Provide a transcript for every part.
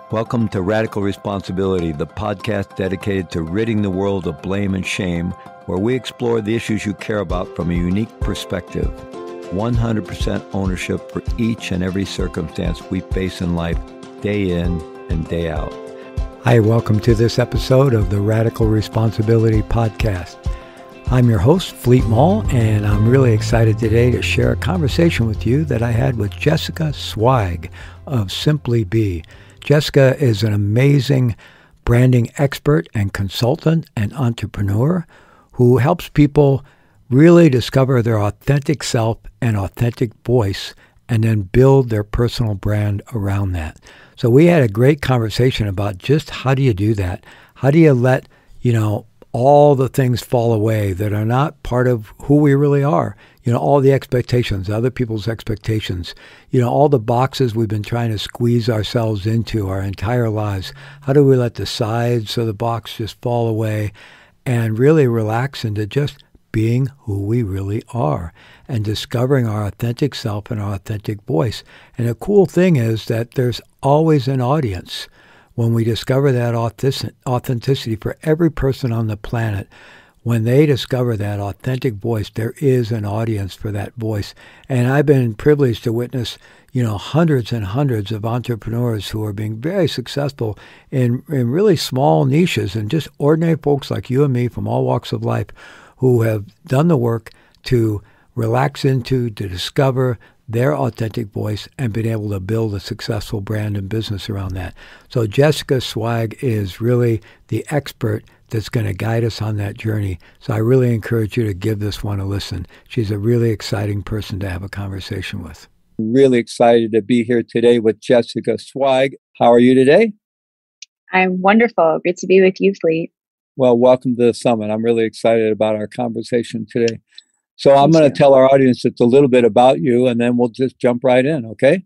Welcome to Radical Responsibility, the podcast dedicated to ridding the world of blame and shame, where we explore the issues you care about from a unique perspective. 100% ownership for each and every circumstance we face in life, day in and day out. Hi, welcome to this episode of the Radical Responsibility Podcast. I'm your host, Fleet Mall, and I'm really excited today to share a conversation with you that I had with Jessica Zweig of SimplyBe. Jessica is an amazing branding expert and consultant and entrepreneur who helps people really discover their authentic self and authentic voice and then build their personal brand around that. So we had a great conversation about just how do you do that? How do you let, all the things fall away that are not part of who we really are? All the expectations, other people's expectations, all the boxes we've been trying to squeeze ourselves into our entire lives. How do we let the sides of the box just fall away and really relax into just being who we really are and discovering our authentic self and our authentic voice? And the cool thing is that there's always an audience when we discover that authenticity for every person on the planet. When they discover that authentic voice, there is an audience for that voice. And I've been privileged to witness, hundreds and hundreds of entrepreneurs who are being very successful in really small niches, and just ordinary folks like you and me from all walks of life who have done the work to relax into, to discover their authentic voice and been able to build a successful brand and business around that. So Jessica Zweig is really the expert that's going to guide us on that journey. So I really encourage you to give this one a listen. She's a really exciting person to have a conversation with. Really excited to be here today with Jessica Zweig. How are you today? I'm wonderful. Good to be with you, Fleet. Well, welcome to the summit. I'm really excited about our conversation today. So I'm going to tell our audience just a little bit about you, and then we'll just jump right in, okay?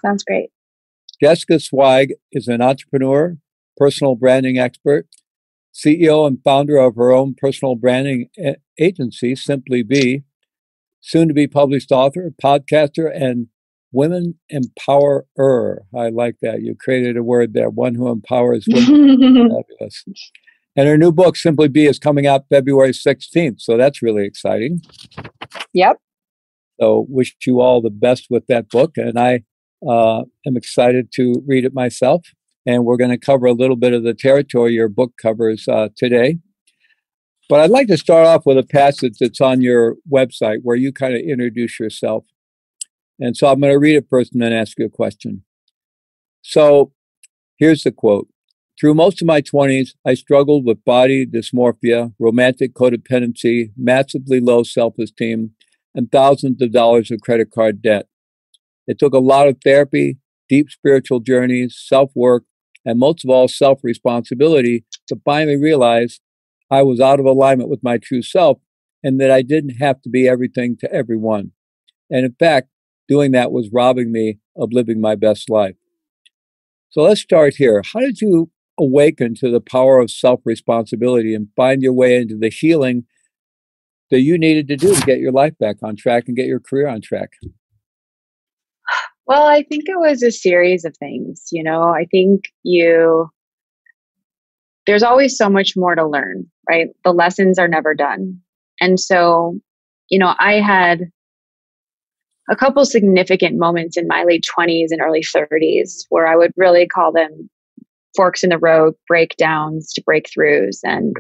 Sounds great. Jessica Zweig is an entrepreneur, personal branding expert, CEO and founder of her own personal branding agency, SimplyBe, soon-to-be published author, podcaster, and women empowerer. I like that. You created a word there, one who empowers women. Fabulous. And her new book, SimplyBe, is coming out February 16th. So that's really exciting. Yep. So wish you all the best with that book. And I am excited to read it myself. And we're going to cover a little bit of the territory your book covers today. But I'd like to start off with a passage that's on your website where you kind of introduce yourself. And so I'm going to read it first and then ask you a question. So here's the quote. Through most of my 20s, I struggled with body dysmorphia, romantic codependency, massively low self-esteem, and thousands of dollars of credit card debt. It took a lot of therapy, deep spiritual journeys, self-work, and most of all, self-responsibility to finally realize I was out of alignment with my true self and that I didn't have to be everything to everyone. And in fact, doing that was robbing me of living my best life. So let's start here. How did you awaken to the power of self-responsibility and find your way into the healing that you needed to do to get your life back on track and get your career on track? Well, I think it was a series of things. I think there's always so much more to learn, right? The lessons are never done. And so, I had a couple significant moments in my late 20s and early 30s where I would really call them forks in the road, breakdowns to breakthroughs. And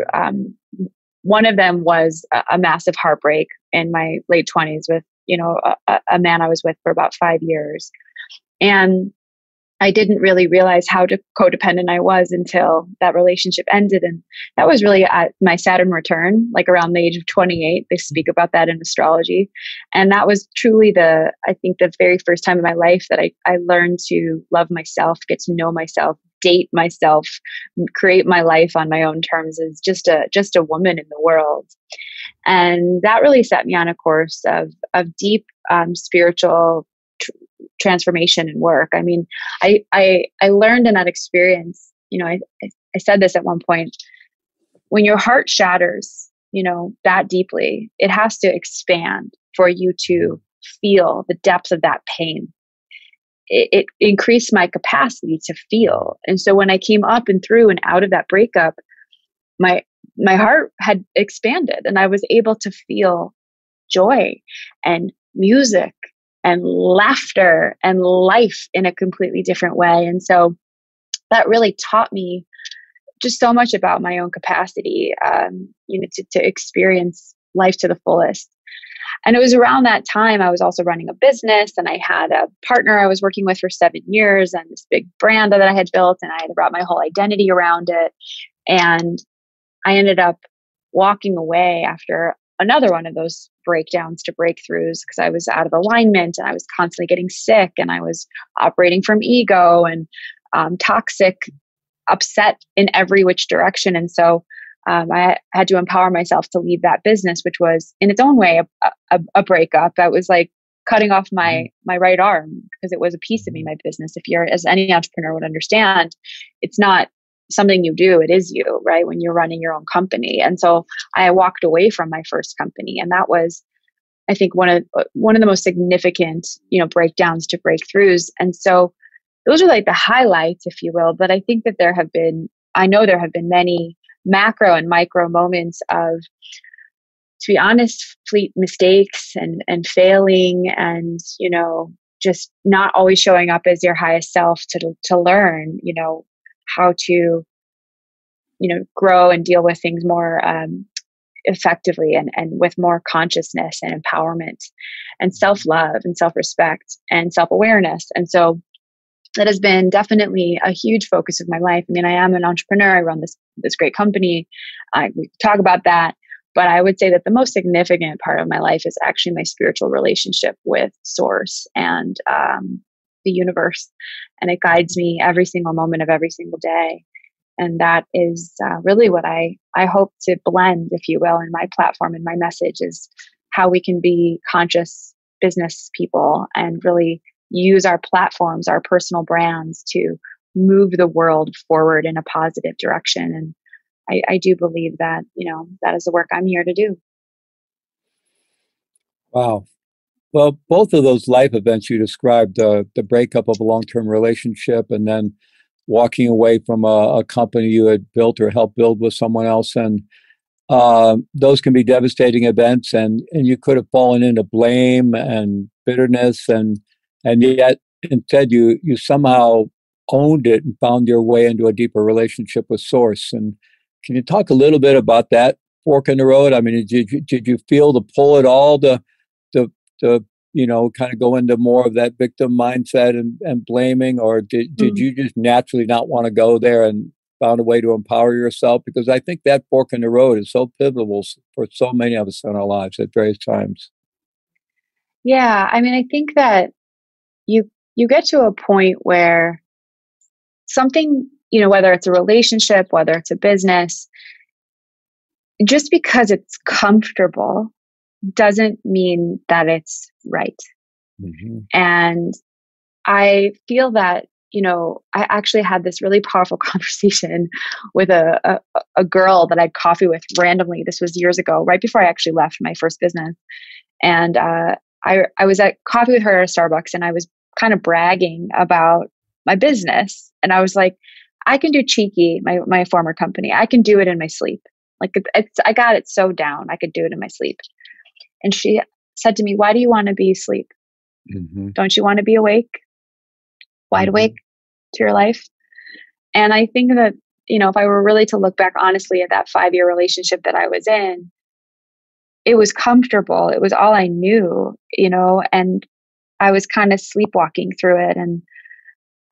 one of them was a massive heartbreak in my late 20s with, a man I was with for about 5 years. And I didn't really realize how codependent I was until that relationship ended. And that was really at my Saturn return, like around the age of 28. They speak about that in astrology. And that was truly the very first time in my life that I learned to love myself, get to know myself, date myself, create my life on my own terms as just a woman in the world. And that really set me on a course of deep spiritual transformation and work. I mean, I learned in that experience, I said this at one point, when your heart shatters, that deeply, it has to expand for you to feel the depth of that pain. it increased my capacity to feel. And so when I came up and through and out of that breakup, my heart had expanded, and I was able to feel joy and music and laughter and life in a completely different way. And so that really taught me just so much about my own capacity, to experience life to the fullest. And it was around that time I was also running a business, and I had a partner I was working with for 7 years, and this big brand that I had built, and I had brought my whole identity around it. And I ended up walking away after another one of those breakdowns to breakthroughs, because I was out of alignment, and I was constantly getting sick, and I was operating from ego and toxic, upset in every which direction. And so I had to empower myself to leave that business, which was in its own way a breakup. That was like cutting off my right arm, because it was a piece of me, my business. If you're, as any entrepreneur would understand, it's not something you do, it is you, right? When you're running your own company. And so I walked away from my first company, and that was, I think, one of the most significant, breakdowns to breakthroughs. And so those are like the highlights, if you will. But I think that I know there have been many macro and micro moments of, to be honest, fleet mistakes and failing, and, just not always showing up as your highest self to learn, how to, grow and deal with things more effectively and with more consciousness and empowerment and self-love and self-respect and self-awareness. And so that has been definitely a huge focus of my life. I mean, I am an entrepreneur. I run this great company. We talk about that. But I would say that the most significant part of my life is actually my spiritual relationship with Source and the universe. And it guides me every single moment of every single day. And that is really what I hope to blend, if you will, in my platform and my message, is how we can be conscious business people and really use our platforms, our personal brands, to move the world forward in a positive direction. And I do believe that, that is the work I'm here to do. Wow. Well, both of those life events you described, the breakup of a long-term relationship and then walking away from a company you had built or helped build with someone else, and those can be devastating events, and you could have fallen into blame and bitterness, and yet instead you somehow owned it and found your way into a deeper relationship with Source. And can you talk a little bit about that fork in the road? I mean, did you feel the pull at all to kind of go into more of that victim mindset and blaming, or did you just naturally not want to go there and found a way to empower yourself? Because I think that fork in the road is so pivotal for so many of us in our lives at various times. Yeah, I mean, I think that you get to a point where something, whether it's a relationship, whether it's a business, just because it's comfortable doesn't mean that it's right. Mm-hmm. And I feel that, I actually had this really powerful conversation with a girl that I had coffee with randomly. This was years ago, right before I actually left my first business. And I was at coffee with her at a Starbucks, and I was kind of bragging about my business. And I was like, I can do Cheeky, my former company. I can do it in my sleep. Like I got it so down. I could do it in my sleep. And she said to me, why do you want to be asleep? Mm-hmm. Don't you want to be awake? Wide awake to your life? And I think that, if I were really to look back honestly at that 5-year relationship that I was in, it was comfortable. It was all I knew, and I was kind of sleepwalking through it. And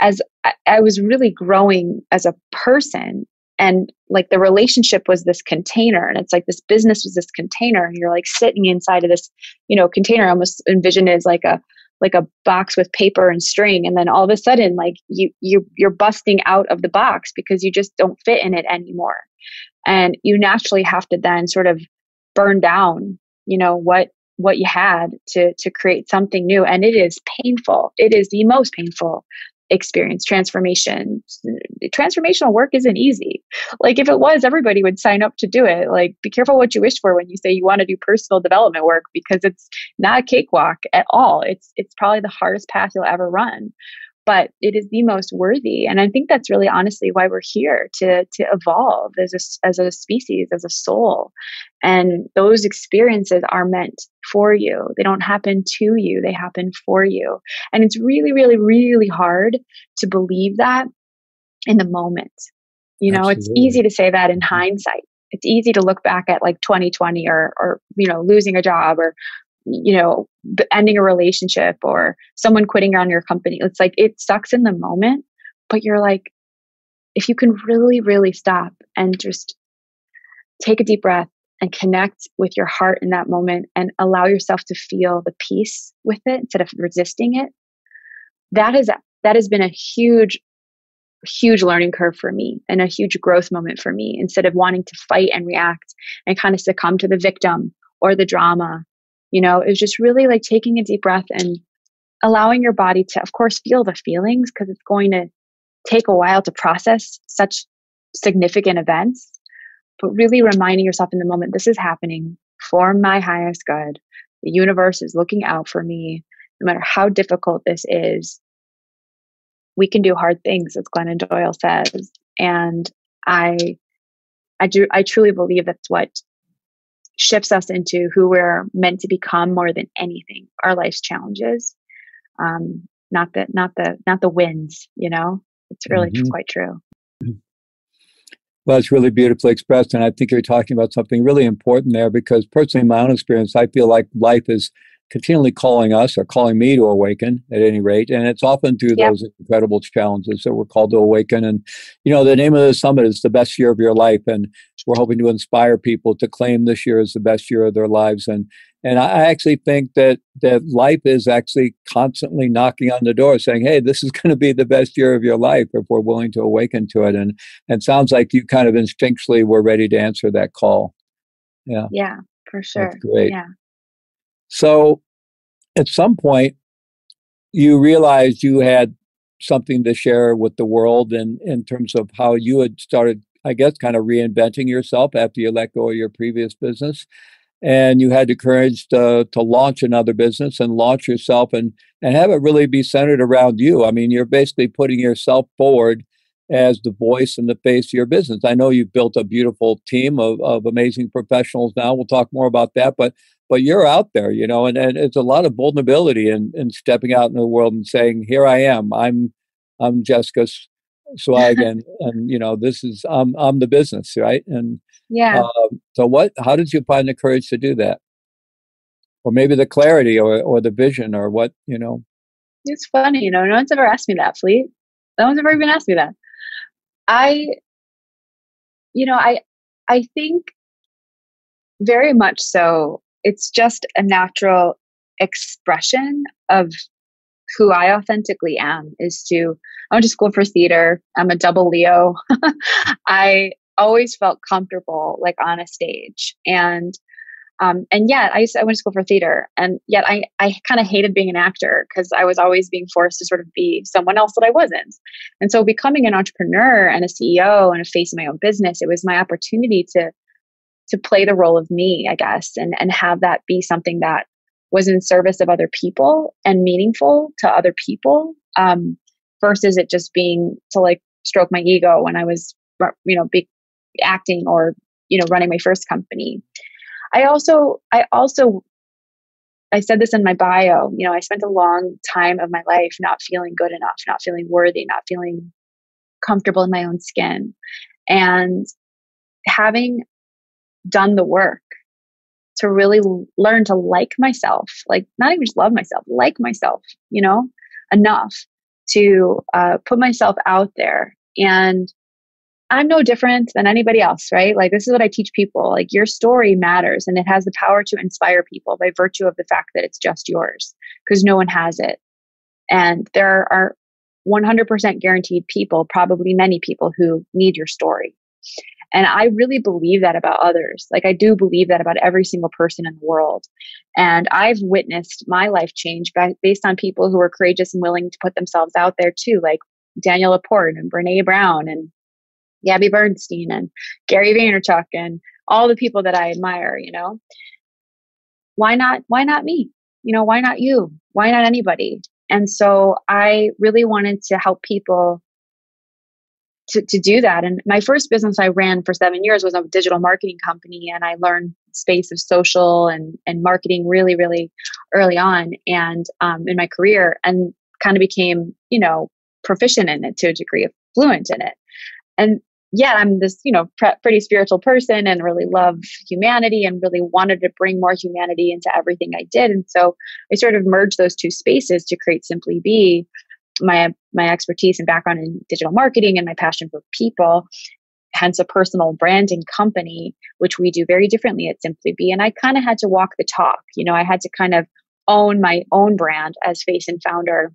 as I was really growing as a person, and like the relationship was this container, and it's like this business was this container, and you're like sitting inside of this, container. I almost envision it as like a box with paper and string. And then all of a sudden, like you're busting out of the box because you just don't fit in it anymore. And you naturally have to then sort of burn down, what you had to create something new. And it is painful. It is the most painful experience. Transformational work isn't easy. Like if it was, everybody would sign up to do it. Like be careful what you wish for when you say you want to do personal development work, because it's not a cakewalk at all. It's probably the hardest path you'll ever run. but it is the most worthy. And I think that's really honestly why we're here, to evolve as a species, as a soul. And those experiences are meant for you. They don't happen to you, they happen for you. And it's really, really, really hard to believe that in the moment. It's easy to say that in hindsight. It's easy to look back at like 2020 or losing a job, or ending a relationship, or someone quitting on your company. It's like, it sucks in the moment, but you're like, if you can really, really stop and just take a deep breath and connect with your heart in that moment and allow yourself to feel the peace with it instead of resisting it, that has been a huge learning curve for me and a huge growth moment for me, instead of wanting to fight and react and kind of succumb to the victim or the drama. It was just really like taking a deep breath and allowing your body to, of course, feel the feelings, because it's going to take a while to process such significant events, but really reminding yourself in the moment, this is happening for my highest good. The universe is looking out for me. No matter how difficult this is, we can do hard things, as Glennon Doyle says. And I truly believe that's what shifts us into who we're meant to become more than anything. Our life's challenges, not the wins. It's really quite true. Well, it's really beautifully expressed, and I think you're talking about something really important there, because personally, in my own experience, I feel like life is continually calling us, or calling me, to awaken at any rate. And it's often through those incredible challenges that we're called to awaken. And, the name of the summit is the best year of your life. And we're hoping to inspire people to claim this year as the best year of their lives. And I actually think that life is actually constantly knocking on the door saying, hey, this is going to be the best year of your life if we're willing to awaken to it. And it sounds like you kind of instinctually were ready to answer that call. Yeah. Yeah, for sure. That's great. Yeah. So at some point, you realized you had something to share with the world in terms of how you had started, I guess, kind of reinventing yourself after you let go of your previous business. And you had the courage to launch another business and launch yourself and have it really be centered around you. I mean, you're basically putting yourself forward as the voice and the face of your business. I know you've built a beautiful team of amazing professionals now. We'll talk more about that, but you're out there, and it's a lot of vulnerability in stepping out in the world and saying, here I am. I'm Jessica Zweig, and this is, I'm the business, right? And yeah. So how did you find the courage to do that? Or maybe the clarity or the vision or what, It's funny, no one's ever asked me that, Fleet. No one's ever even asked me that. I think very much so. It's just a natural expression of who I authentically am. I went to school for theater. I'm a double Leo. I always felt comfortable like on a stage, and yet I went to school for theater, and yet I kind of hated being an actor because I was always being forced to sort of be someone else that I wasn't. And so becoming an entrepreneur and a CEO and a face of my own business, it was my opportunity to play the role of me, I guess, and have that be something that was in service of other people and meaningful to other people, versus it just being to like stroke my ego when I was, acting or, running my first company. I said this in my bio, I spent a long time of my life not feeling good enough, not feeling worthy, not feeling comfortable in my own skin. And having done the work to really learn to like myself, like not even just love myself, like myself, enough to put myself out there. And I'm no different than anybody else, right? Like, this is what I teach people. Like, your story matters, and it has the power to inspire people by virtue of the fact that it's just yours, because no one has it. And there are 100% guaranteed people, probably many people, who need your story. And I really believe that about others. Like, I do believe that about every single person in the world. And I've witnessed my life change based on people who are courageous and willing to put themselves out there too, like Daniel Laporte and Brene Brown and Gabby Bernstein and Gary Vaynerchuk and all the people that I admire. Why not me? Why not you? Why not anybody? And so I really wanted to help people to do that. And my first business I ran for 7 years was a digital marketing company. And I learned space of social and marketing really, really early on and in my career, and kind of became, proficient in it to a degree, of fluent in it. And yeah, I'm this, pretty spiritual person and really love humanity and really wanted to bring more humanity into everything I did. And so I sort of merged those two spaces to create SimplyBe, my expertise and background in digital marketing and my passion for people, hence a personal branding company, which we do very differently at SimplyBe. And I kind of had to walk the talk. I had to kind of own my own brand as face and founder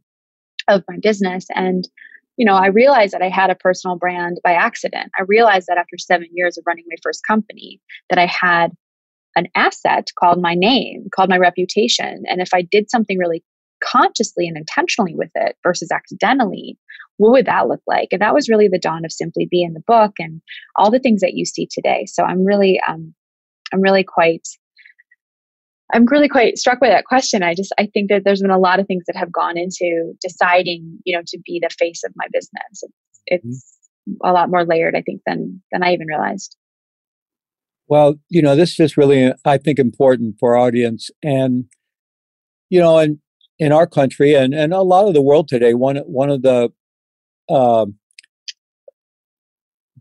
of my business. And I realized that I had a personal brand by accident. I realized that after 7 years of running my first company, that I had an asset called my name, called my reputation. And if I did something really consciously and intentionally with it versus accidentally, what would that look like? And that was really the dawn of SimplyBe in the book and all the things that you see today. So I'm really quite struck by that question. I think that there's been a lot of things that have gone into deciding, to be the face of my business. It's a lot more layered, I think, than I even realized. Well, this is really, I think, important for our audience. And, in our country and a lot of the world today, one of the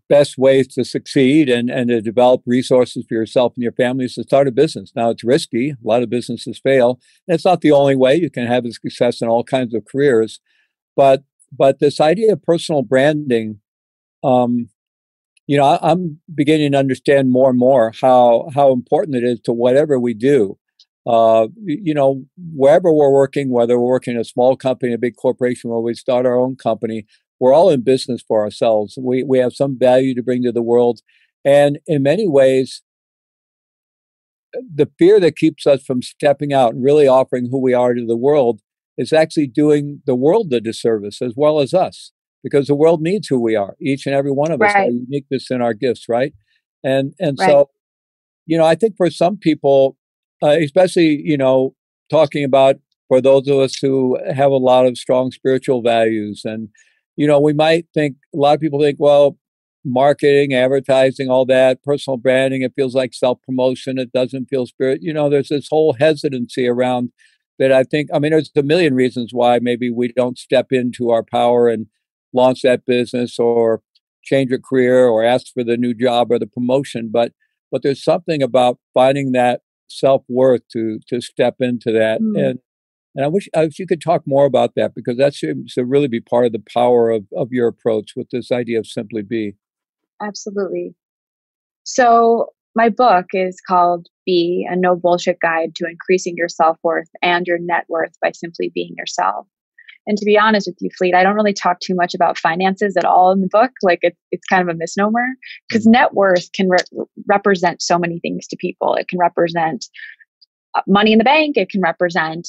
best ways to succeed and to develop resources for yourself and your family is to start a business. Now, it's risky. A lot of businesses fail. And it's not the only way. You can have a success in all kinds of careers. But this idea of personal branding, I'm beginning to understand more and more how important it is to whatever we do. Wherever we're working, whether we're working in a small company, a big corporation, where we start our own company, we're all in business for ourselves. We have some value to bring to the world. And in many ways, the fear that keeps us from stepping out and really offering who we are to the world is actually doing the world a disservice as well as us, because the world needs who we are, each and every one of us, our uniqueness and our gifts, right? And so, I think for some people, especially, talking about for those of us who have a lot of strong spiritual values. And, we might think, a lot of people think, well, marketing, advertising, all that, personal branding, it feels like self-promotion. It doesn't feel spirit. There's this whole hesitancy around that. I think, there's a million reasons why maybe we don't step into our power and launch that business or change a career or ask for the new job or the promotion. But there's something about finding that self-worth to step into that. And I wish you could talk more about that, because that seems to really be part of the power of your approach with this idea of SimplyBe. Absolutely. So my book is called Be, a No Bullshit Guide to Increasing Your Self-Worth and Your Net Worth by Simply Being Yourself. And to be honest with you, Fleet, I don't really talk too much about finances at all in the book. Like it's kind of a misnomer, because net worth can represent so many things to people. It can represent money in the bank. It can represent,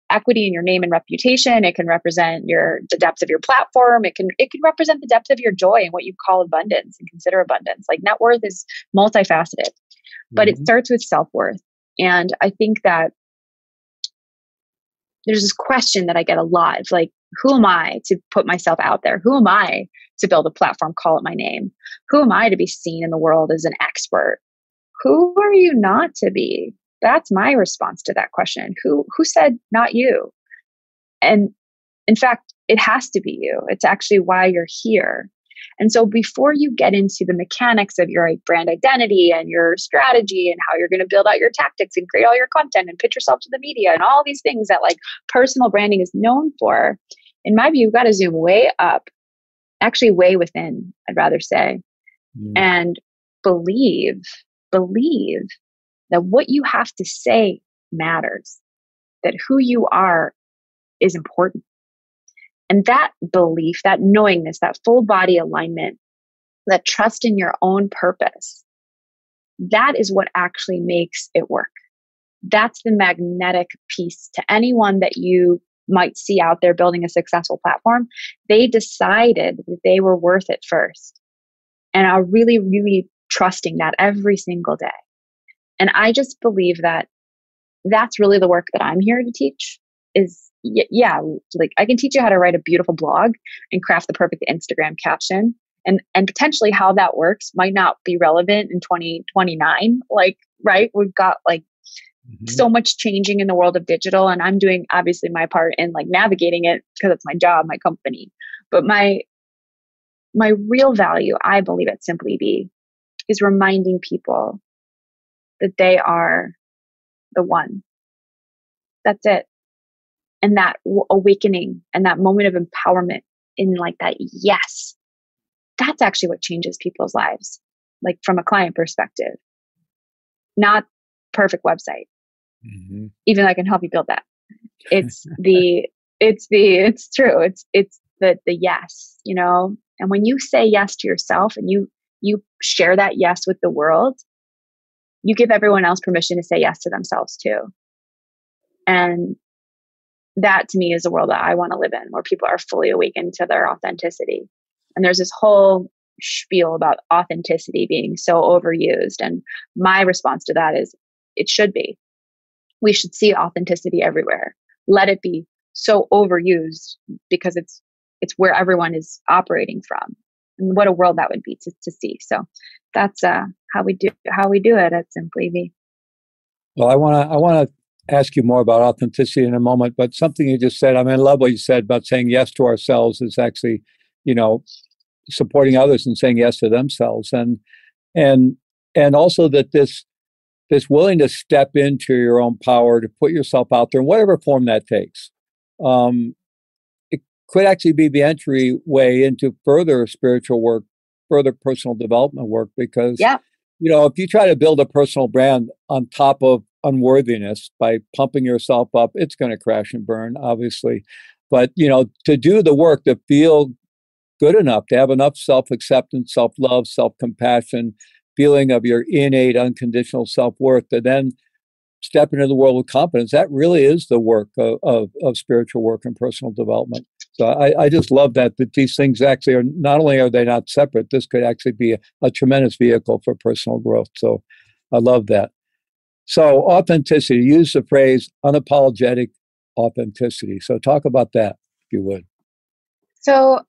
equity in your name and reputation. It can represent the depth of your platform. It can represent the depth of your joy and what you call abundance and consider abundance. Like net worth is multifaceted, but it starts with self-worth. And I think that there's this question that I get a lot. It's like, who am I to put myself out there? Who am I to build a platform, call it my name? Who am I to be seen in the world as an expert? Who are you not to be? That's my response to that question. Who said not you? And in fact, it has to be you. It's actually why you're here. And so before you get into the mechanics of your brand identity and your strategy and how you're going to build out your tactics and create all your content and pitch yourself to the media and all these things that like personal branding is known for, in my view, you've got to zoom way up, actually way within, I'd rather say, and believe that what you have to say matters, that who you are is important. And that belief, that knowingness, that full body alignment, that trust in your own purpose, that is what actually makes it work. That's the magnetic piece to anyone that you might see out there building a successful platform. They decided that they were worth it first and are really, really trusting that every single day. And I just believe that that's really the work that I'm here to teach, is yeah, like I can teach you how to write a beautiful blog and craft the perfect Instagram caption. And potentially how that works might not be relevant in 2029. Like, right. We've got like so much changing in the world of digital, and I'm doing obviously my part in like navigating it because it's my job, my company. But my real value, I believe, at SimplyBe is reminding people that they are the one. That's it. And that awakening and that moment of empowerment in like that, yes, that's actually what changes people's lives. Like from a client perspective, not perfect website. Even though I can help you build that. It's true. It's the yes, you know, and when you say yes to yourself and you share that yes with the world, you give everyone else permission to say yes to themselves too. And that to me is a world that I want to live in, where people are fully awakened to their authenticity. And there's this whole spiel about authenticity being so overused. And my response to that is it should be. We should see authenticity everywhere. Let it be so overused because it's where everyone is operating from. And what a world that would be to see. So that's how we do it at SimplyBe. Well, I want to ask you more about authenticity in a moment, but something you just said, I mean, I love what you said about saying yes to ourselves is actually, you know, supporting others and saying yes to themselves, and also that this willingness to step into your own power, to put yourself out there in whatever form that takes. It could actually be the entryway into further spiritual work, further personal development work, because, you know, if you try to build a personal brand on top of unworthiness by pumping yourself up, it's going to crash and burn, obviously. But, you know, to do the work, to feel good enough, to have enough self-acceptance, self-love, self-compassion, feeling of your innate unconditional self-worth, to then step into the world with confidence, that really is the work of spiritual work and personal development. So I just love that these things actually are, not only are they not separate, this could actually be a tremendous vehicle for personal growth. So I love that. So authenticity, use the phrase unapologetic authenticity. So talk about that, if you would. So,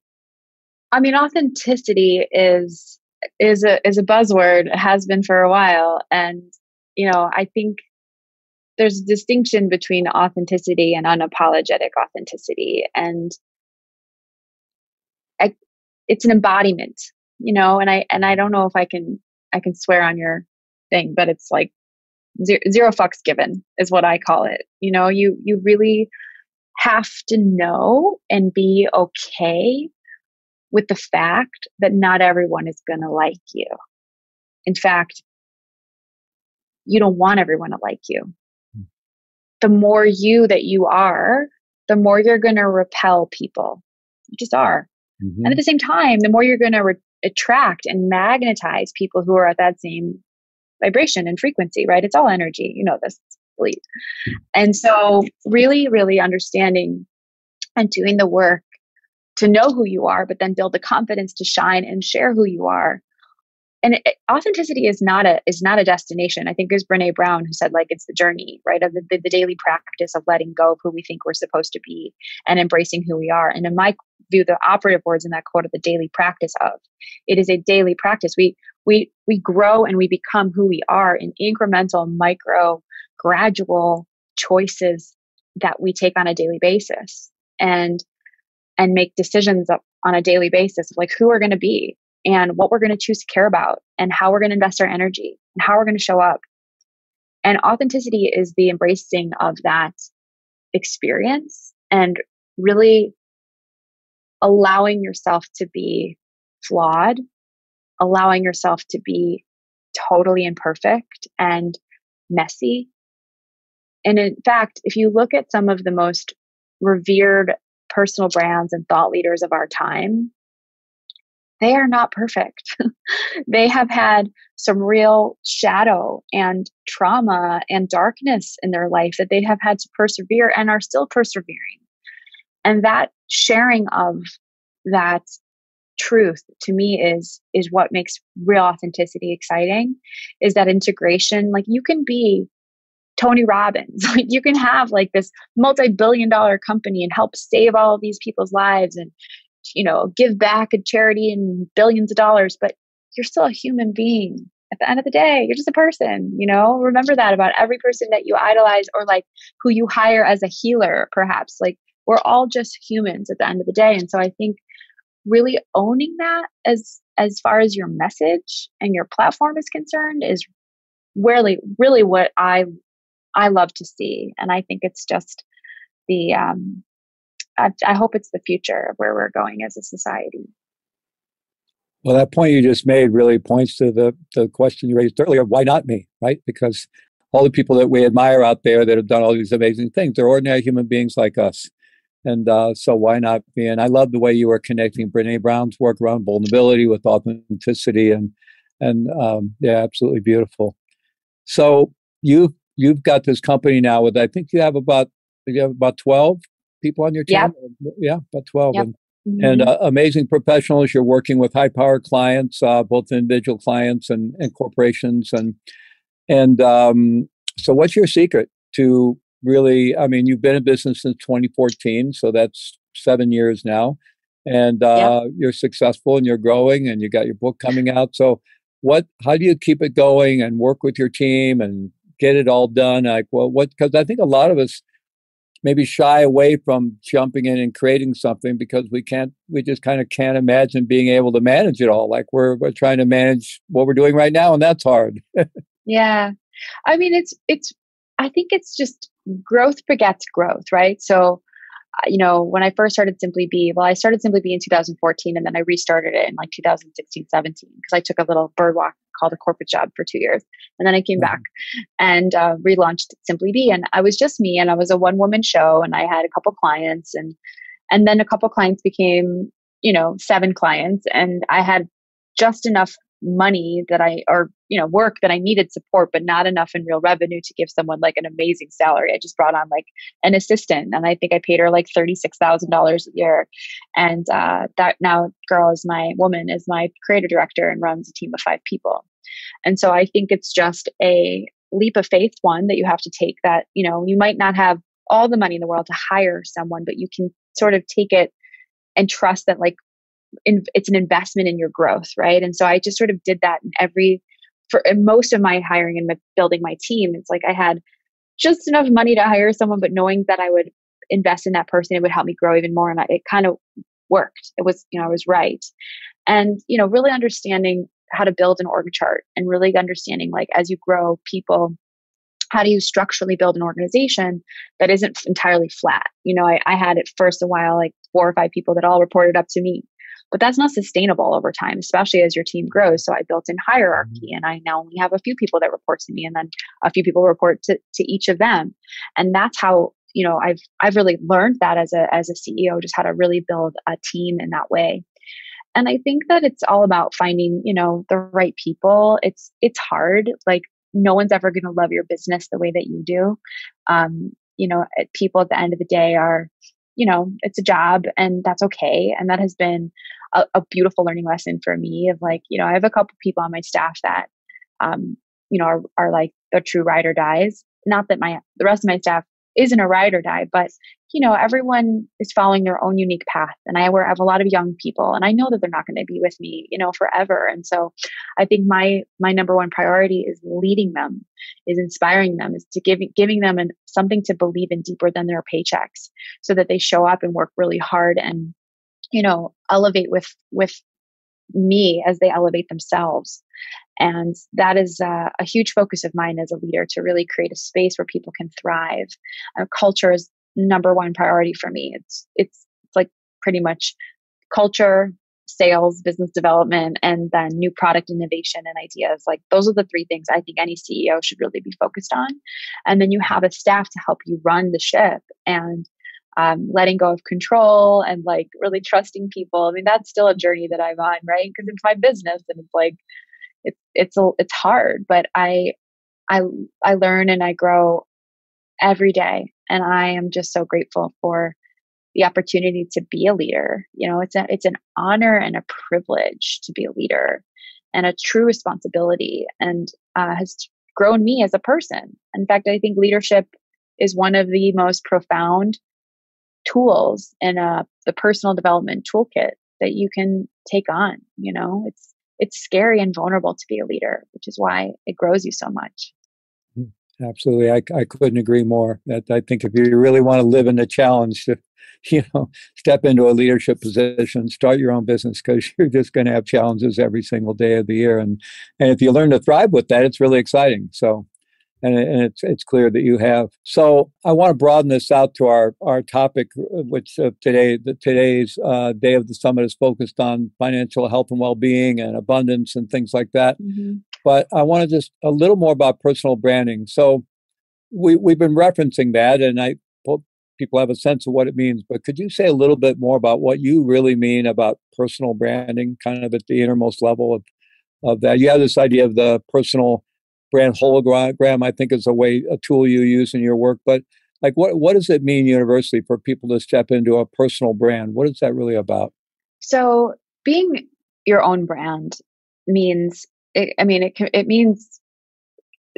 I mean, authenticity is a buzzword. It has been for a while. And, you know, I think there's a distinction between authenticity and unapologetic authenticity. And it's an embodiment, you know, and I don't know if I can swear on your thing, but it's like zero fucks given is what I call it. You know, you really have to know and be okay with the fact that not everyone is going to like you. In fact, you don't want everyone to like you. The more you that you are, the more you're going to repel people. You just are. And at the same time, the more you're going to attract and magnetize people who are at that same vibration and frequency, right? It's all energy. You know this, believe. And so really, really understanding and doing the work to know who you are, but then build the confidence to shine and share who you are. And authenticity is not a destination. I think it was Brene Brown who said, like, it's the journey, right? Of the daily practice of letting go of who we think we're supposed to be and embracing who we are. And in my view, the operative words in that quote are the daily practice of. It is a daily practice. We grow and we become who we are in incremental, micro, gradual choices that we take on a daily basis, and make decisions on a daily basis of like who we're going to be and what we're going to choose to care about and how we're going to invest our energy and how we're going to show up. And authenticity is the embracing of that experience and really allowing yourself to be flawed, allowing yourself to be totally imperfect and messy. And in fact, if you look at some of the most revered personal brands and thought leaders of our time, they are not perfect. They have had some real shadow and trauma and darkness in their life that they have had to persevere and are still persevering. And that sharing of that truth to me is what makes real authenticity exciting, is that integration. Like you can be Tony Robbins. Like you can have like this multi-billion-dollar company and help save all of these people's lives and, give back a charity and billions of dollars, but you're still a human being. At the end of the day, you're just a person, remember that about every person that you idolize or like who you hire as a healer, perhaps. Like we're all just humans at the end of the day. And so I think really owning that as far as your message and your platform is concerned is really, really what I love to see. And I think it's just the, I hope it's the future of where we're going as a society. Well, that point you just made really points to the question you raised earlier. Why not me, right? Because all the people that we admire out there that have done all these amazing things, they're ordinary human beings like us. And so why not me? And I love the way you were connecting Brene Brown's work around vulnerability with authenticity and yeah, absolutely beautiful. So you've got this company now with, I think you have about 12 people on your team. Yep. Yeah, about 12. Yep. And amazing professionals. You're working with high power clients, both individual clients and corporations. And so what's your secret to really, I mean, you've been in business since 2014, so that's 7 years now. And you're successful and you're growing and you got your book coming out. So how do you keep it going and work with your team and get it all done? Like, well, because I think a lot of us maybe shy away from jumping in and creating something because we just kind of can't imagine being able to manage it all. Like we're trying to manage what we're doing right now, and that's hard. Yeah. I mean, I think it's just growth begets growth, right? So, when I first started SimplyBe, I started SimplyBe in 2014 and then I restarted it in like 2016, 17, because I took a little bird walk called a corporate job for 2 years. And then I came back and relaunched SimplyBe. And I was just me and I was a one-woman show and I had a couple clients and then a couple clients became, 7 clients. And I had just enough money work that I needed support, but not enough in real revenue to give someone like an amazing salary. I just brought on like an assistant and I think I paid her like $36,000 a year. And that now girl is my creative director and runs a team of 5 people. And so I think it's just a leap of faith, one, that you have to take that, you might not have all the money in the world to hire someone, but you can sort of take it and trust that like it's an investment in your growth, right? And so I just sort of did that in most of my hiring and building my team. It's like I had just enough money to hire someone, but knowing that I would invest in that person, it would help me grow even more. And it kind of worked. It was, I was right. And, really understanding how to build an org chart and really understanding like as you grow people, how do you structurally build an organization that isn't entirely flat? I had at first a while, like 4 or 5 people that all reported up to me. But that's not sustainable over time, especially as your team grows. So I built in hierarchy and I now only have a few people that report to me and then a few people report to each of them. And that's how, I've really learned that as a CEO, just how to really build a team in that way. And I think that it's all about finding, the right people. It's hard. Like no one's ever going to love your business the way that you do. People at the end of the day are, it's a job and that's okay. And that has been a beautiful learning lesson for me of like, I have a couple people on my staff that, are like the true ride or dies. Not that the rest of my staff isn't a ride or die, but, everyone is following their own unique path. And I have a lot of young people and I know that they're not going to be with me, forever. And so I think my number one priority is leading them, is inspiring them, is to giving them something to believe in deeper than their paychecks so that they show up and work really hard and, elevate with me as they elevate themselves. And that is a huge focus of mine as a leader, to really create a space where people can thrive. Culture is number one priority for me. It's like pretty much culture, sales, business development, and then new product innovation and ideas. Like those are the 3 things I think any CEO should really be focused on. And then you have a staff to help you run the ship and letting go of control and like really trusting people. I mean, that's still a journey that I'm on, right? Because it's my business and it's like, it's hard, but I learn and I grow every day. And I am just so grateful for the opportunity to be a leader. It's an honor and a privilege to be a leader and a true responsibility, and has grown me as a person. In fact, I think leadership is one of the most profound tools in the personal development toolkit that you can take on. It's scary and vulnerable to be a leader, which is why it grows you so much. Absolutely. I couldn't agree more. That I think if you really want to live in the challenge to, step into a leadership position, start your own business, because you're just going to have challenges every single day of the year. And if you learn to thrive with that, it's really exciting. So, and it's clear that you have. So I want to broaden this out to our topic, which today's day of the summit is focused on financial health and well-being and abundance and things like that. Mm-hmm. But I want to just a little more about personal branding. So we've been referencing that, and I hope people have a sense of what it means. But could you say a little bit more about what you really mean about personal branding, kind of at the innermost level of that? You have this idea of the personal brand hologram, I think, is a tool you use in your work. But like, what does it mean universally for people to step into a personal brand? What is that really about? So being your own brand means, it means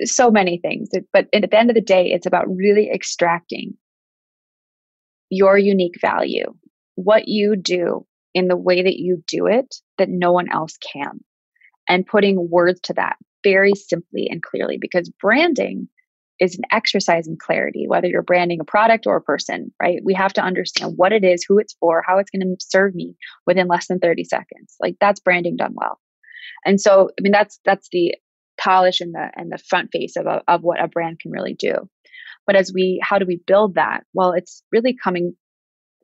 so many things, but at the end of the day, it's about really extracting your unique value, what you do in the way that you do it, that no one else can, and putting words to that very simply and clearly, because branding is an exercise in clarity, whether you're branding a product or a person, right? We have to understand what it is, who it's for, how it's going to serve me within less than 30 seconds. Like, that's branding done well. And so, that's the polish and the front face of what a brand can really do. But how do we build that? Well, it's really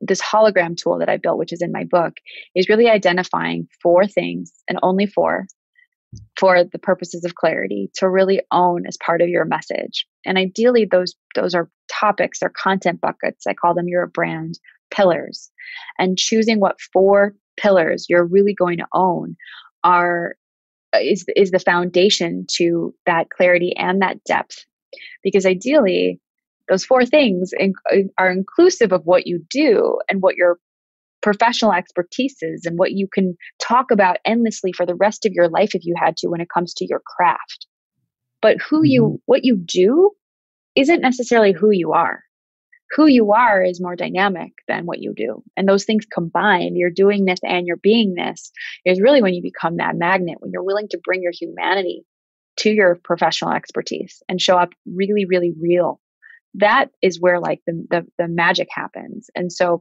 this hologram tool that I built, which is in my book, is really identifying 4 things, and only 4, for the purposes of clarity, to really own as part of your message. And ideally, those are topics or content buckets. I call them your brand pillars. And choosing what 4 pillars you're really going to own is the foundation to that clarity and that depth. Because ideally, those 4 things are inclusive of what you do and what your professional expertise is, and what you can talk about endlessly for the rest of your life if you had to, when it comes to your craft. But what you do isn't necessarily who you are. Who you are is more dynamic than what you do. And those things combined, your doingness and your beingness, is really when you become that magnet, when you're willing to bring your humanity to your professional expertise and show up really, really real. That is where like the magic happens. And so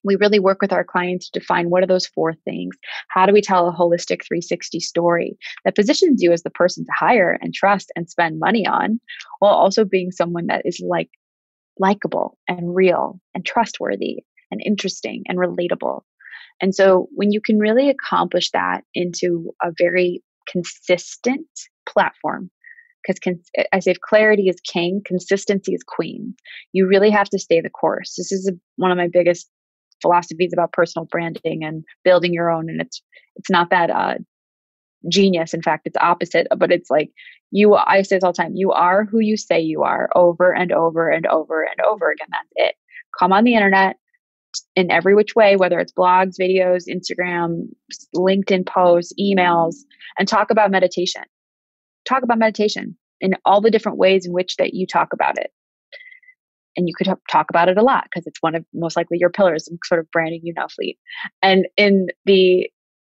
we really work with our clients to define what are those 4 things. How do we tell a holistic 360 story that positions you as the person to hire and trust and spend money on, while also being someone that is likable and real and trustworthy and interesting and relatable. And so when you can really accomplish that into a very consistent platform, because as if clarity is king, consistency is queen. You really have to stay the course. This is one of my biggest philosophies about personal branding and building your own. And it's not that genius. In fact, it's opposite, but it's like I say this all the time, you are who you say you are, over and over and over and over again. That's it. Come on the internet in every which way, whether it's blogs, videos, Instagram, LinkedIn posts, emails, and talk about meditation. Talk about meditation in all the different ways in which that you talk about it. And you could talk about it a lot, because it's one of most likely your pillars. I'm sort of branding you now, Fleet. And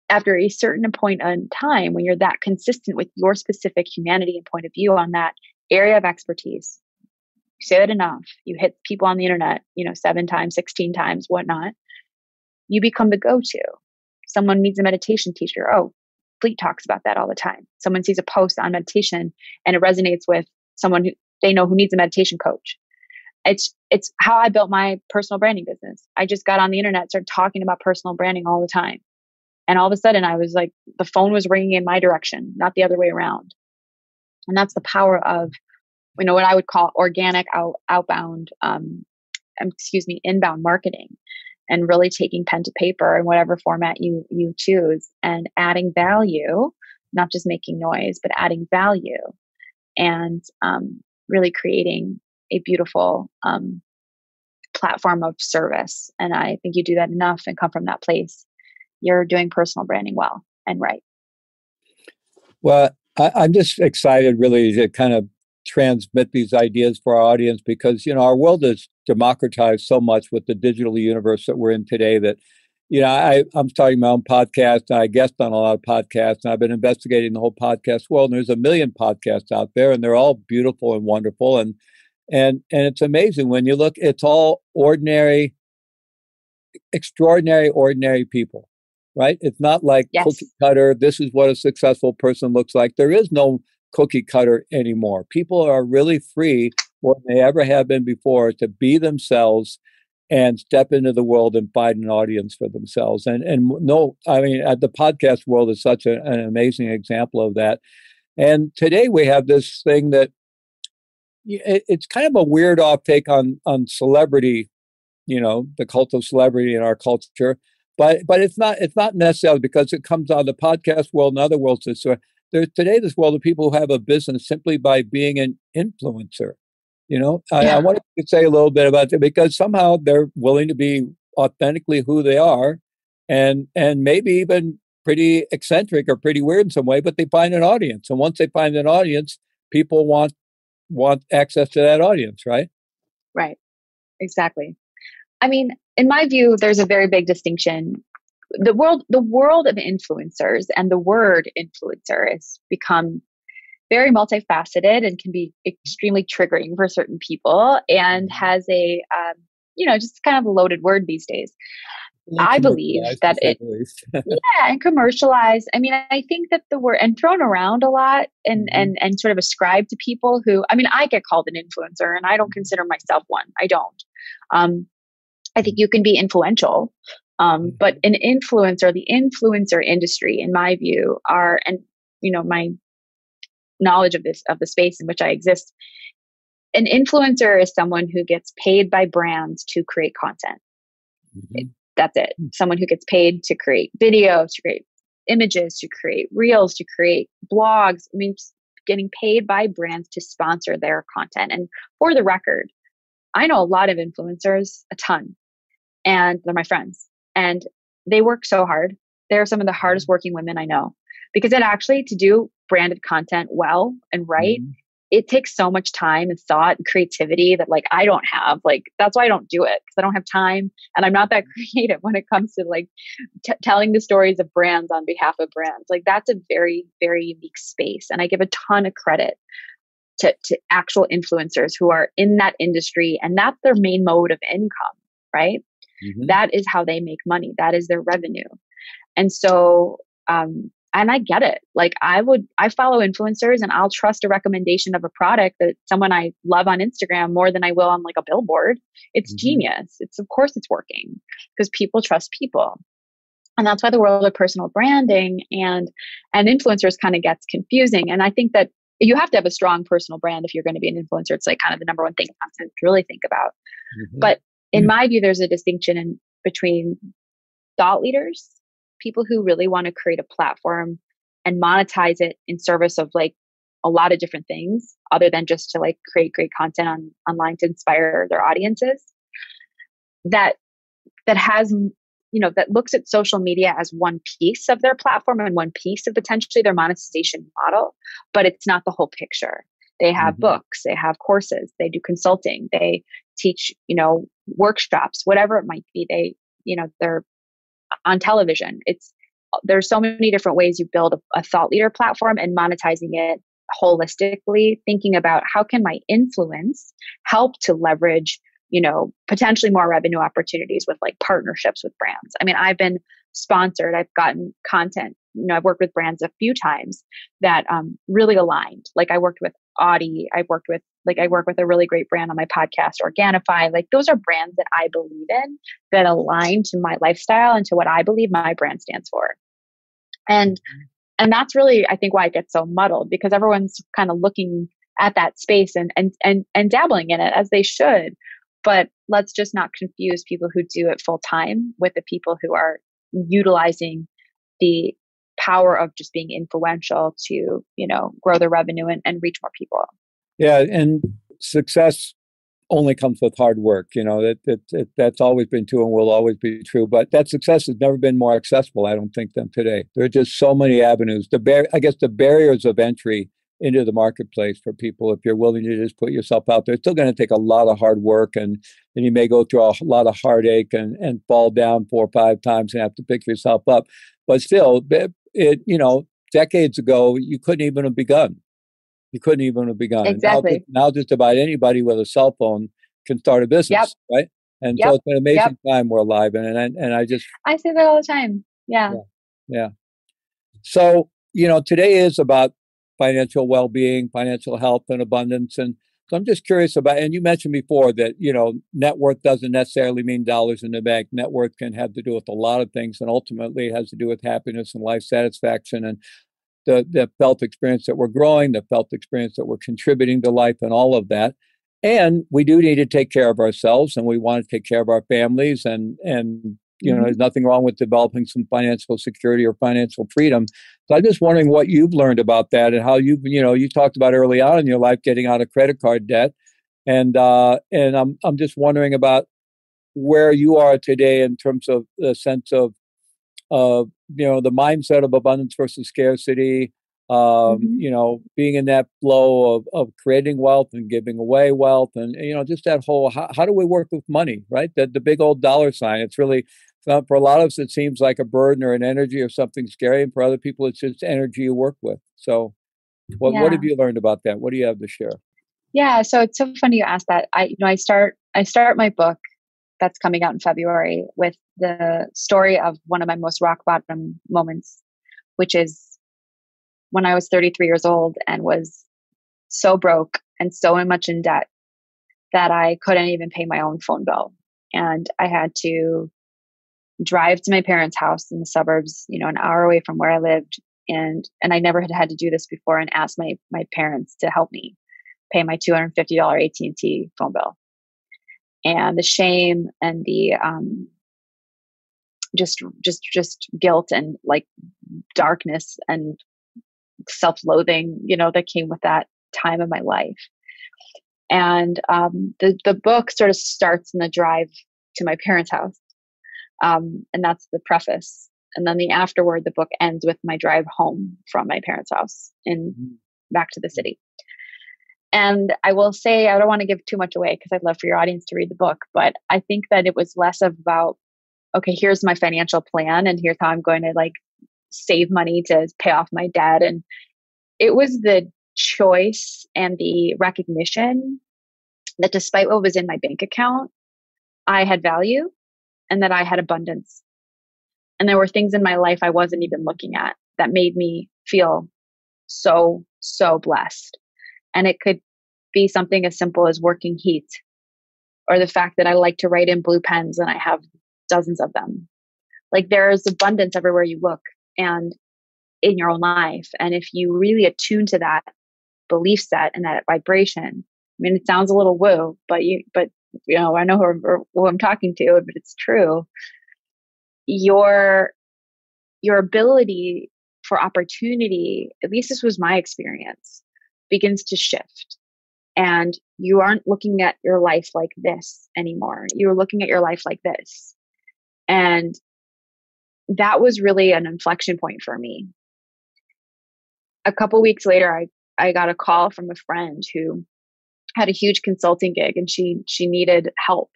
after a certain point in time, when you're that consistent with your specific humanity and point of view on that area of expertise, you say it enough, you hit people on the internet, 7 times, 16 times, whatnot, you become the go-to. Someone needs a meditation teacher. Oh, Fleet talks about that all the time. Someone sees a post on meditation and it resonates with someone who they know who needs a meditation coach. It's how I built my personal branding business. I just got on the internet, started talking about personal branding all the time. And all of a sudden I was like, the phone was ringing in my direction, not the other way around. And that's the power of, what I would call organic inbound marketing, and really taking pen to paper in whatever format you choose, and adding value, not just making noise, but adding value, and really creating a beautiful platform of service. And I think you do that enough and come from that place, you're doing personal branding well and right. Well, I'm just excited really to kind of transmit these ideas for our audience because, our world is democratized so much with the digital universe that we're in today that, I'm starting my own podcast and I guest on a lot of podcasts and I've been investigating the whole podcast world. And there's a million podcasts out there and they're all beautiful and wonderful. And it's amazing when you look, it's all ordinary, extraordinary, ordinary people, right? It's not like Yes. cookie cutter. This is what a successful person looks like. There is no cookie cutter anymore. People are really free more than they ever have been before to be themselves and step into the world and find an audience for themselves. And no, I mean, the podcast world is such an amazing example of that. And today we have this thing that it's kind of a weird off take on celebrity, the cult of celebrity in our culture. But it's not necessarily because it comes out of the podcast world and other worlds. So there's today this world of people who have a business simply by being an influencer. I want to say a little bit about it because somehow they're willing to be authentically who they are, and maybe even pretty eccentric or pretty weird in some way, but they find an audience, and once they find an audience, people want access to that audience, right? Right. Exactly. I mean, in my view, there's a very big distinction. The world of influencers and the word influencer has become very multifaceted and can be extremely triggering for certain people and has a, just kind of a loaded word these days. I believe that and commercialized. I mean, I think that the word and thrown around a lot and sort of ascribed to people who, I mean, I get called an influencer and I don't consider myself one. I don't. I think you can be influential. But an influencer, the influencer industry, in my view, my knowledge of the space in which I exist, an influencer is someone who gets paid by brands to create content. That's it. Someone who gets paid to create videos, to create images, to create reels, to create blogs. I mean, getting paid by brands to sponsor their content. And for the record, I know a lot of influencers, a ton, and they're my friends. And they work so hard. They're some of the hardest working women I know because to do branded content well and right, it takes so much time and thought and creativity that I don't have. That's why I don't do it, because I don't have time and I'm not that creative when it comes to telling the stories of brands on behalf of brands. That's a very, very unique space. And I give a ton of credit to actual influencers who are in that industry and that's their main mode of income, right? That is how they make money. That is their revenue. And so, and I get it. I follow influencers and I'll trust a recommendation of a product that someone I love on Instagram more than I will on a billboard. It's genius. Of course it's working because people trust people. And that's why the world of personal branding and influencers kind of gets confusing. And I think that you have to have a strong personal brand if you're going to be an influencer. It's kind of the number one thing to really think about. But in my view, there's a distinction between thought leaders, people who really want to create a platform and monetize it in service of a lot of different things other than just to create great content online to inspire their audiences. That has, that looks at social media as one piece of their platform and one piece of potentially their monetization model, but it's not the whole picture. They have books, they have courses, they do consulting, they teach, workshops, whatever it might be. They're on television. There's so many different ways you build a thought leader platform and monetizing it holistically, thinking about how can my influence help to leverage, potentially more revenue opportunities with partnerships with brands. I mean, I've been sponsored. I've gotten content. I've worked with brands a few times that really aligned. I worked with Audi. I work with a really great brand on my podcast, Organifi. Those are brands that I believe in that align to my lifestyle and to what I believe my brand stands for. And that's really, I think, why it gets so muddled, because everyone's kind of looking at that space and dabbling in it, as they should. But let's just not confuse people who do it full time with the people who are utilizing the power of just being influential to, grow their revenue and reach more people. Yeah. And success only comes with hard work. That's always been true and will always be true. But that success has never been more accessible, I don't think, than today. There are just so many avenues. I guess the barriers of entry into the marketplace for people, if you're willing to just put yourself out there, it's still going to take a lot of hard work, and you may go through a lot of heartache and fall down 4 or 5 times and have to pick yourself up. But still, decades ago, you couldn't even have begun. You couldn't even have begun. Exactly. And now just about anybody with a cell phone can start a Yep. business, right? And so Yep. it's an amazing time we're alive in. And I say that all the time. Yeah. Yeah. So, today is about financial well-being, financial health, and abundance. And so I'm just curious about, and you mentioned before that, net worth doesn't necessarily mean dollars in the bank. Net worth can have to do with a lot of things, and ultimately it has to do with happiness and life satisfaction and the felt experience that we're growing, the felt experience that we're contributing to life, and all of that. And we do need to take care of ourselves, and we want to take care of our families, and there's nothing wrong with developing some financial security or financial freedom. So I'm just wondering what you've learned about that, and how you talked about early on in your life getting out of credit card debt, and I'm just wondering about where you are today in terms of the sense of the mindset of abundance versus scarcity, being in that flow of creating wealth and giving away wealth, and just that whole how do we work with money, right? The big old dollar sign. It's really, for a lot of us, it seems like a burden or an energy or something scary, and for other people, it's just energy you work with. So, what have you learned about that? What do you have to share? Yeah, so it's so funny you asked that. I start my book that's coming out in February with the story of one of my most rock bottom moments, which is when I was 33 years old and was so broke and so much in debt that I couldn't even pay my own phone bill. And I had to drive to my parents' house in the suburbs, an hour away from where I lived. And I never had to do this before, and ask my parents to help me pay my $250 AT&T phone bill. And the shame and the just guilt and like darkness and self-loathing, that came with that time of my life. And the book sort of starts in the drive to my parents' house, and that's the preface. And then the afterword, the book ends with my drive home from my parents' house and back to the city. And I will say, I don't want to give too much away because I'd love for your audience to read the book, but I think that it was less about, okay, here's my financial plan and here's how I'm going to save money to pay off my debt. And it was the choice and the recognition that despite what was in my bank account, I had value and that I had abundance. And there were things in my life I wasn't even looking at that made me feel so, so blessed. And it could be something as simple as working heat, or the fact that I like to write in blue pens and I have dozens of them. There's abundance everywhere you look and in your own life. And if you really attune to that belief set and that vibration, it sounds a little woo, but I know who I'm talking to, but it's true. Your ability for opportunity, at least this was my experience, begins to shift. And you aren't looking at your life like this anymore. You're looking at your life like this. And that was really an inflection point for me. A couple weeks later, I got a call from a friend who had a huge consulting gig, and she needed help.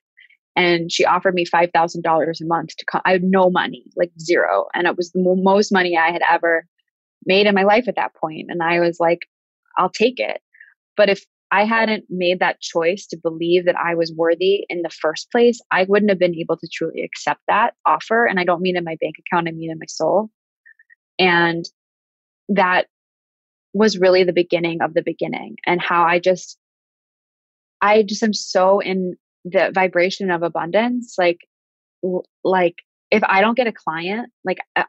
And she offered me $5,000 a month to come. I had no money, zero. And it was the most money I had ever made in my life at that point. And I was like, I'll take it. But if I hadn't made that choice to believe that I was worthy in the first place, I wouldn't have been able to truly accept that offer. And I don't mean in my bank account, I mean in my soul. And that was really the beginning of the beginning, and how I just am so in the vibration of abundance. If I don't get a client,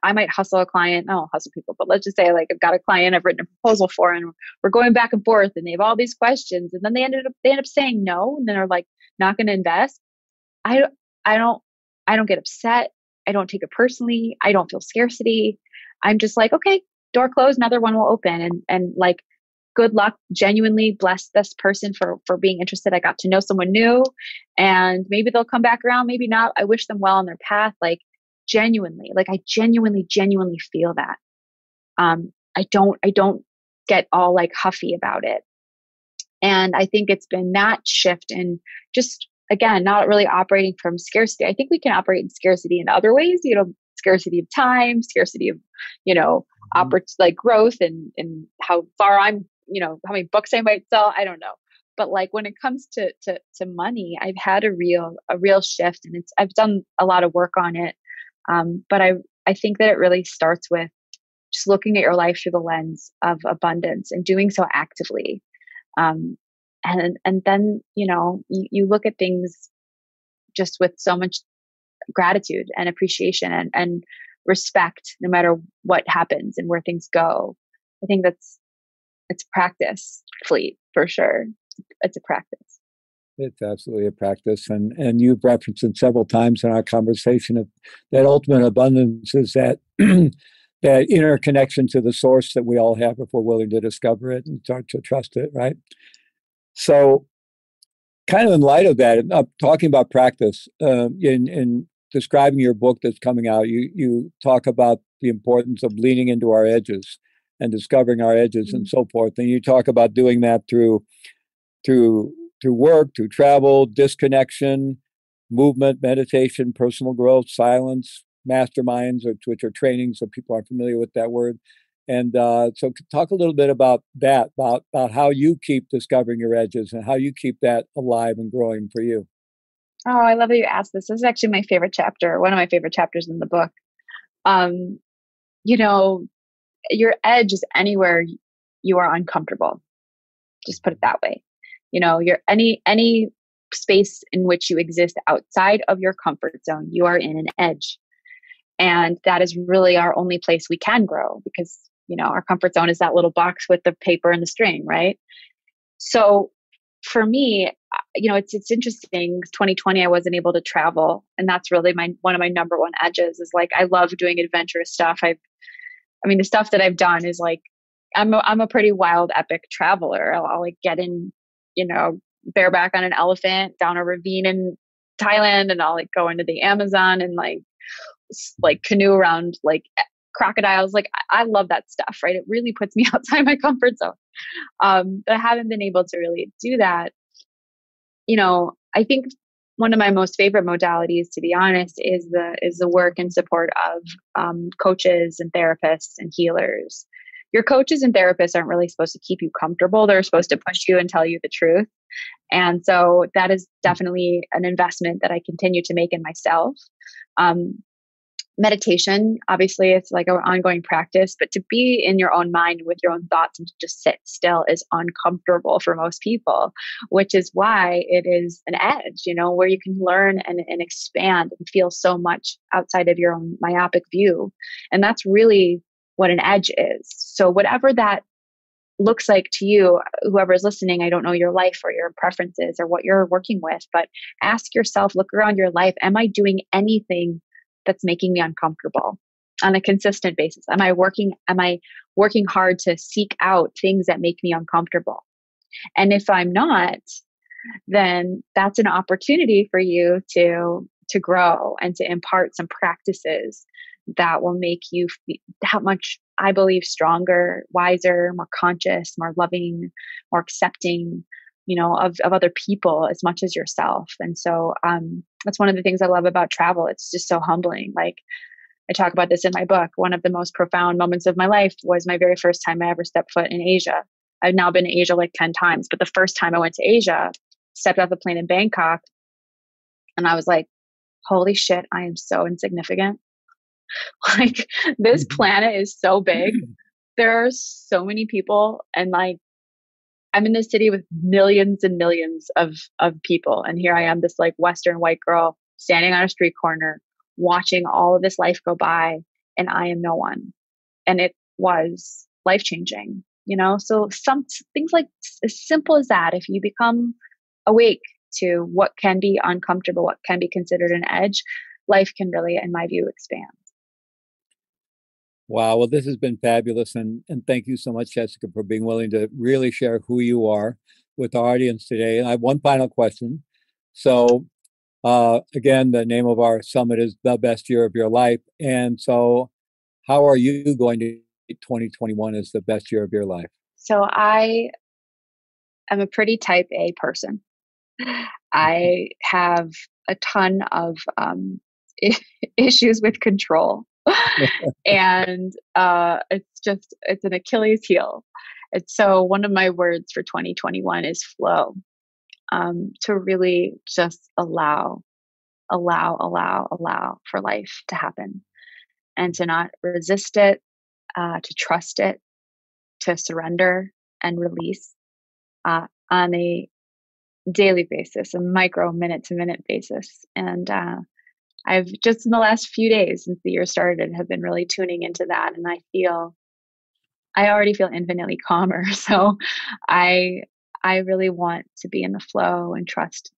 I might hustle a client. I don't hustle people, but let's just say I've got a client I've written a proposal for, and we're going back and forth, and they have all these questions, and then they end up saying no, and then are not going to invest. I don't get upset. I don't take it personally. I don't feel scarcity. I'm just okay, door closed, another one will open, and good luck, genuinely bless this person for being interested. I got to know someone new, and maybe they'll come back around, maybe not. I wish them well on their path. Like genuinely, like I genuinely feel that. I don't get all like huffy about it. And I think it's been that shift in just, again, not really operating from scarcity. I think we can operate in scarcity in other ways, scarcity of time, scarcity of, like growth and how far I'm, how many books I might sell. I don't know. But like when it comes to money, I've had a real shift, and I've done a lot of work on it. But I think that it really starts with just looking at your life through the lens of abundance and doing so actively. And then, you look at things just with so much gratitude and appreciation and respect, no matter what happens and where things go. I think it's practice, Fleet, for sure. It's a practice. It's absolutely a practice. And you've referenced it several times in our conversation of that ultimate abundance is that that inner connection to the source that we all have if we're willing to discover it and start to trust it, right? So kind of in light of that, talking about practice, in describing your book that's coming out, you talk about the importance of leaning into our edges and discovering our edges and so forth. And you talk about doing that through work, through travel, disconnection, movement, meditation, personal growth, silence, masterminds, which are trainings, so people aren't familiar with that word. And so talk a little bit about that, about how you keep discovering your edges and how you keep that alive and growing for you. Oh, I love that you asked this. This is actually my favorite chapter, one of my favorite chapters in the book. Your edge is anywhere you are uncomfortable. Just put it that way. You're any space in which you exist outside of your comfort zone, you are in an edge. And that is really our only place we can grow, because, our comfort zone is that little box with the paper and the string, right? So for me, it's interesting. 2020, I wasn't able to travel. And that's really one of my number one edges is like, I love doing adventurous stuff. The stuff that I've done is like, I'm a pretty wild, epic traveler. I'll like get in, bareback on an elephant down a ravine in Thailand, and I'll like go into the Amazon and like canoe around like crocodiles. Like I love that stuff, right? It really puts me outside my comfort zone. But I haven't been able to really do that. I think one of my most favorite modalities, to be honest, is the work and support of coaches and therapists and healers. Your coaches and therapists aren't really supposed to keep you comfortable. They're supposed to push you and tell you the truth. And so that is definitely an investment that I continue to make in myself. Meditation, obviously, it's like an ongoing practice, but to be in your own mind with your own thoughts and to just sit still is uncomfortable for most people, which is why it is an edge, where you can learn and expand and feel so much outside of your own myopic view. And that's really what an edge is. So whatever that looks like to you, whoever is listening, I don't know your life or your preferences or what you're working with, but ask yourself, look around your life. Am I doing anything that's making me uncomfortable on a consistent basis? Am I working hard to seek out things that make me uncomfortable? And if I'm not, then that's an opportunity for you to grow and to impart some practices that will make you that much, I believe, stronger, wiser, more conscious, more loving, more accepting, of other people as much as yourself. And so that's one of the things I love about travel. It's just so humbling. Like I talk about this in my book. One of the most profound moments of my life was my very first time I ever stepped foot in Asia. I've now been to Asia like 10 times, but the first time I went to Asia, stepped off the plane in Bangkok, and I was like, holy shit, I am so insignificant. Like this planet is so big. There are so many people, and like I'm in this city with millions and millions of people. And here I am, this like Western white girl standing on a street corner, watching all of this life go by, and I am no one. And it was life-changing, So some things like as simple as that, if you become awake to what can be uncomfortable, what can be considered an edge, life can really, in my view, expand. Wow. Well, this has been fabulous. And thank you so much, Jessica, for being willing to really share who you are with our audience today. And I have one final question. So, again, the name of our summit is The Best Year of Your Life. And so, how are you going to 2021 as the best year of your life? So I am a pretty type A person. I have a ton of issues with control. And it's an Achilles heel. And so one of my words for 2021 is flow, to really just allow for life to happen and to not resist it, to trust it, to surrender and release on a daily basis, a micro minute to minute basis. And I've just in the last few days since the year started have been really tuning into that. And I already feel infinitely calmer. So I really want to be in the flow and trust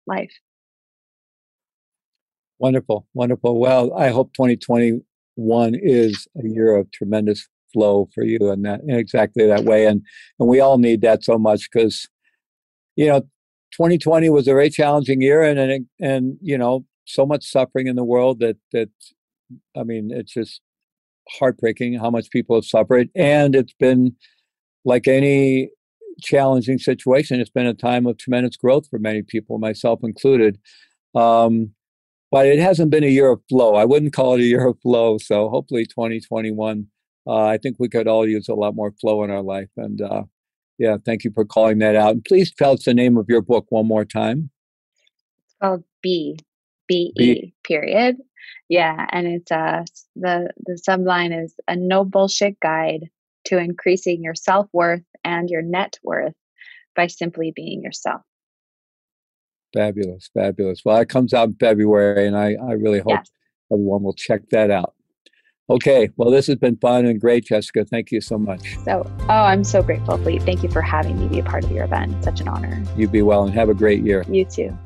life. Wonderful, wonderful. Well, I hope 2021 is a year of tremendous flow for you and that in exactly that way. And we all need that so much because, 2020 was a very challenging year and so much suffering in the world that I mean, it's just heartbreaking how much people have suffered. And it's been like any challenging situation, it's been a time of tremendous growth for many people, myself included. But it hasn't been a year of flow. I wouldn't call it a year of flow. So hopefully 2021, I think we could all use a lot more flow in our life. And yeah, thank you for calling that out. And please tell us the name of your book one more time. It's called B-E, period. Yeah, and it's the subline is a no bullshit guide to increasing your self-worth and your net worth by simply being yourself. Fabulous, fabulous. Well, it comes out in February, and I really hope everyone will check that out. Okay, well, this has been fun and great, Jessica. Thank you so much. I'm so grateful, Fleet. Thank you for having me be a part of your event. Such an honor. You be well and have a great year. You too.